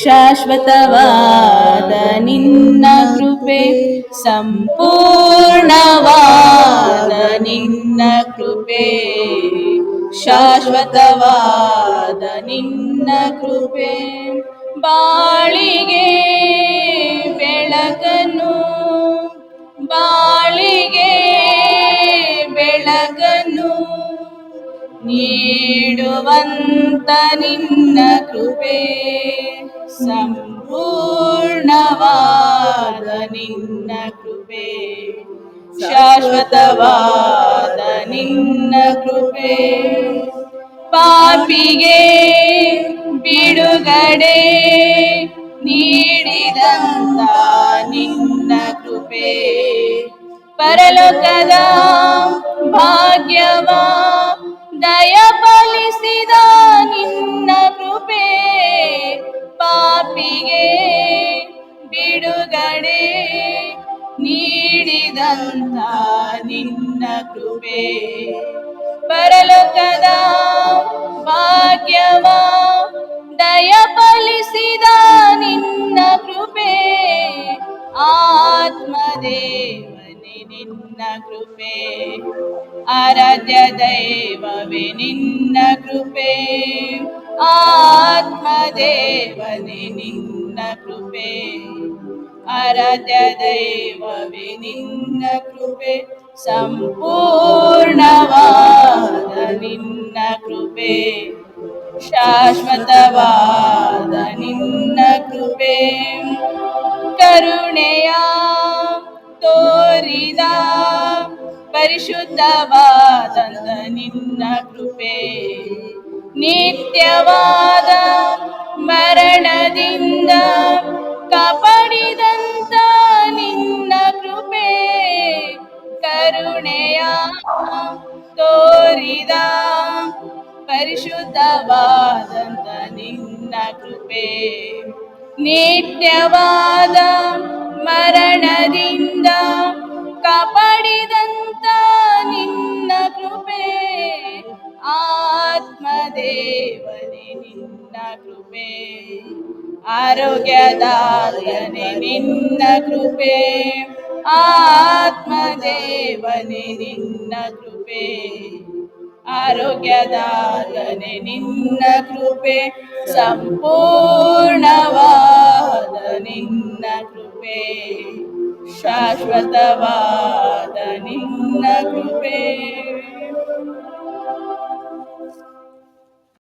ಶಾಶ್ವತವಾದ ನಿನ್ನ ಕೃಪೆ, ಸಂಪೂರ್ಣವಾದ ನಿನ್ನ ಕೃಪೆ, ಶಾಶ್ವತವಾದ ನಿನ್ನ ಕೃಪೆ, ಬಾಳಿಗೆ ಬೆಳಕನ್ನು, ಬಾಳಿಗೆ ಬೆಳಕನ್ನು ನೀಡುವಂತ ನಿನ್ನ ಕೃಪೆ, ಸಂಪೂರ್ಣವಾದ ನಿನ್ನ ಕೃಪೆ, ಶಾಶ್ವತವಾದ ನಿನ್ನ ಕೃಪೆ, ಪಾಪಿಗೆ ಬಿಡುಗಡೆ ನೀಡಿದಂತ ನಿನ್ನ ಕೃಪೆ, ಪರಲೋಕದ ಭಾಗ್ಯವ ದಯಪಾಲಿಸಿದ ನಿನ್ನ ಕೃಪೆ, ಪಾಪಿಗೆ ಬಿಡುಗಡೆ ನೀಡಿದಂತ ನಿನ್ನ ಕೃಪೆ, ಪರಲೋಕದ ಭಾಗ್ಯವ ದಯಪಾಲಿಸಿದ ನಿನ್ನ ಕೃಪೆ, ಆತ್ಮದೇವನೇ ನಿನ್ನ ಕೃಪೆ, ಆರಾಧ್ಯ ದೈವವೇ ನಿನ್ನ ಕೃಪೆ, ಆತ್ಮದೇವನೇ ನಿನ್ನ ಕೃಪೆ, ಆರಾಧ್ಯ ದೈವವೇ ನಿನ್ನ ಕೃಪೆ, ಸಂಪೂರ್ಣವಾದ ನಿನ್ನ ಕೃಪೆ, ಶಾಶ್ವತವಾದ ನಿನ್ನ ಕೃಪೆ, ಕರುಣೆಯ ತೋರಿದ ಪರಿಶುದ್ಧವಾದಂತ ನಿನ್ನ ಕೃಪೆ, ನಿತ್ಯವಾದ ಮರಣದಿಂದ ಕಾಪಾಡಿದಂತ ನಿನ್ನ ಕೃಪೆ, ಕರುಣೆಯ ತೋರಿದ ಪರಿಶುದ್ಧವಾದಂತ ನಿನ್ನ ಕೃಪೆ, ನಿತ್ಯವಾದ ಮರಣದಿಂದ ಕಾಪಾಡಿದಂತ ನಿನ್ನ ಕೃಪೆ, ಆತ್ಮದೇವನೇ ನಿನ್ನ ಕೃಪೆ, ಆರೋಗ್ಯದಾಯನೇ ನಿನ್ನ ಕೃಪೆ, ಆತ್ಮದೇವನೇ ನಿನ್ನ ಕೃಪೆ, ಆರೋಗ್ಯದಾಯನೇ ನಿನ್ನ ಕೃಪೆ, ಸಂಪೂರ್ಣವಾದ ನಿನ್ನ ಕೃಪೆ, ಶಾಶ್ವತವಾದ ನಿನ್ನ ಕೃಪೆ.